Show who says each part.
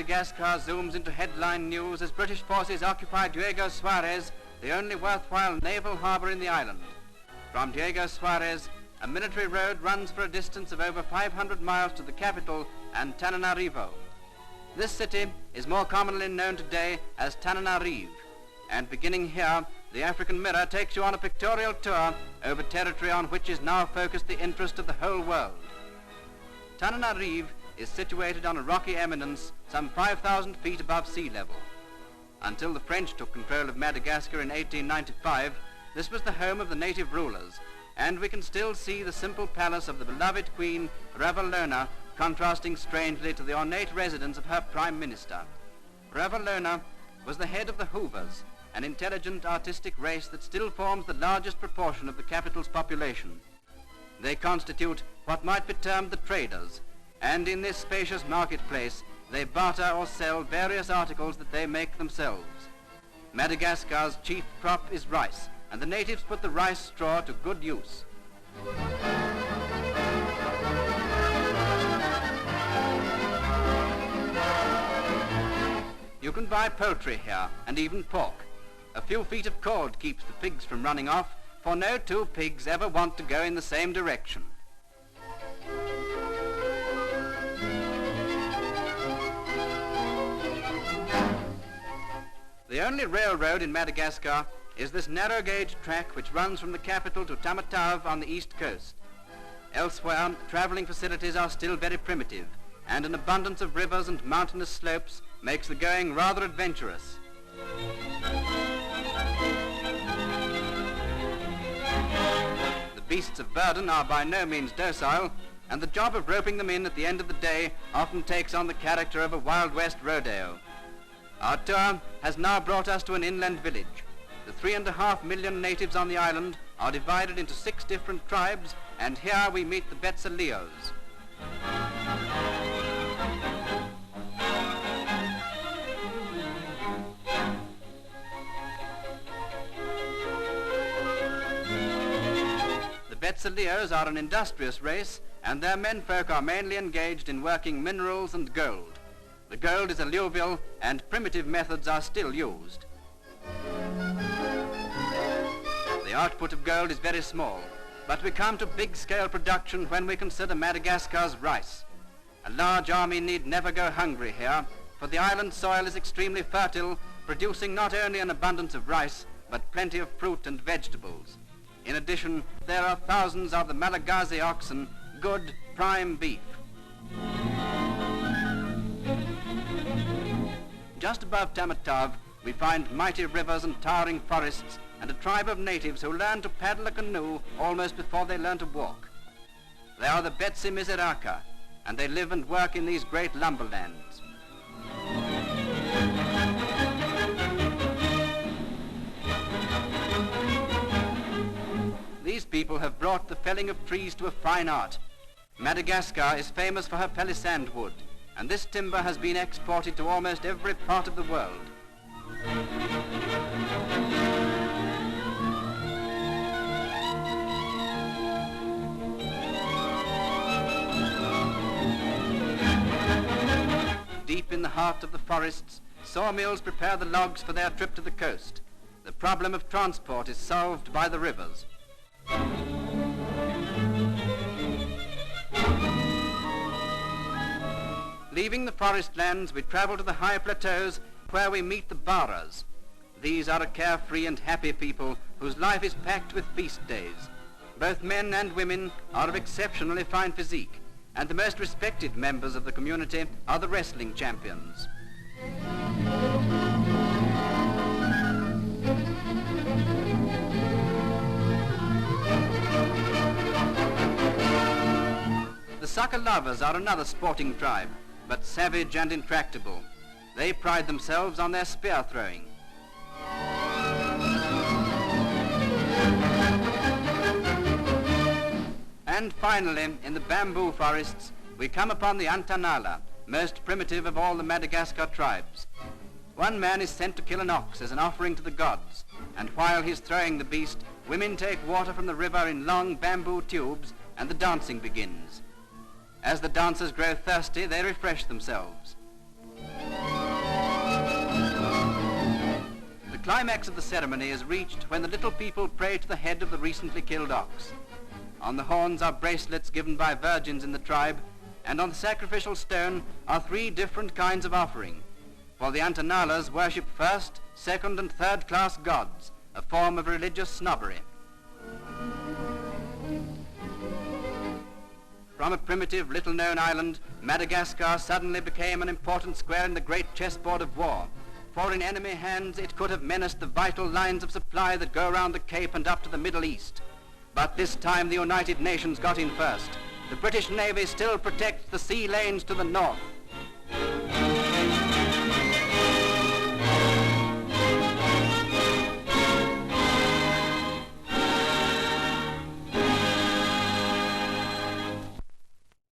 Speaker 1: Madagascar zooms into headline news as British forces occupy Diego Suarez, the only worthwhile naval harbour in the island. From Diego Suarez, a military road runs for a distance of over 500 miles to the capital, Antananarivo. This city is more commonly known today as Tananarive, and beginning here, the African Mirror takes you on a pictorial tour over territory on which is now focused the interest of the whole world. Tananarive is situated on a rocky eminence some 5,000 feet above sea level. Until the French took control of Madagascar in 1895, this was the home of the native rulers, and we can still see the simple palace of the beloved Queen Ravalouna contrasting strangely to the ornate residence of her Prime Minister. Ravalouna was the head of the Hoovers, an intelligent, artistic race that still forms the largest proportion of the capital's population. They constitute what might be termed the traders, and in this spacious marketplace they barter or sell various articles that they make themselves. Madagascar's chief crop is rice, and the natives put the rice straw to good use. You can buy poultry here, and even pork. A few feet of cord keeps the pigs from running off, for no two pigs ever want to go in the same direction. The only railroad in Madagascar is this narrow-gauge track which runs from the capital to Tamatave on the east coast. Elsewhere, travelling facilities are still very primitive, and an abundance of rivers and mountainous slopes makes the going rather adventurous. The beasts of burden are by no means docile, and the job of roping them in at the end of the day often takes on the character of a Wild West rodeo. Our tour has now brought us to an inland village. The 3.5 million natives on the island are divided into 6 different tribes, and here we meet the Wrestle. The Wrestle are an industrious race, and their menfolk are mainly engaged in working minerals and gold. The gold is alluvial, and primitive methods are still used. The output of gold is very small, but we come to big-scale production when we consider Madagascar's rice. A large army need never go hungry here, for the island soil is extremely fertile, producing not only an abundance of rice, but plenty of fruit and vegetables. In addition, there are thousands of the Malagasy oxen, good prime beef. Just above Tamatave, we find mighty rivers and towering forests, and a tribe of natives who learn to paddle a canoe almost before they learn to walk. They are the Betsi Mizeraka, and they live and work in these great lumberlands. These people have brought the felling of trees to a fine art. Madagascar is famous for her palisand wood, and this timber has been exported to almost every part of the world. Deep in the heart of the forests, sawmills prepare the logs for their trip to the coast. The problem of transport is solved by the rivers. Leaving the forest lands, we travel to the high plateaus where we meet the Baras. These are a carefree and happy people whose life is packed with feast days. Both men and women are of exceptionally fine physique, and the most respected members of the community are the wrestling champions. The Sakalavas are another sporting tribe, but savage and intractable. They pride themselves on their spear throwing. And finally, in the bamboo forests, we come upon the Antanala, most primitive of all the Madagascar tribes. One man is sent to kill an ox as an offering to the gods, and while he's throwing the beast, women take water from the river in long bamboo tubes, and the dancing begins. As the dancers grow thirsty, they refresh themselves. climax of the ceremony is reached when the little people pray to the head of the recently killed ox. On the horns are bracelets given by virgins in the tribe, and on the sacrificial stone are 3 different kinds of offering. For the Antananarives worship first, second, and third-class gods, a form of religious snobbery. From a primitive, little-known island, Madagascar suddenly became an important square in the great chessboard of war. For in enemy hands it could have menaced the vital lines of supply that go around the Cape and up to the Middle East. But this time the United Nations got in first. The British Navy still protects the sea lanes to the north.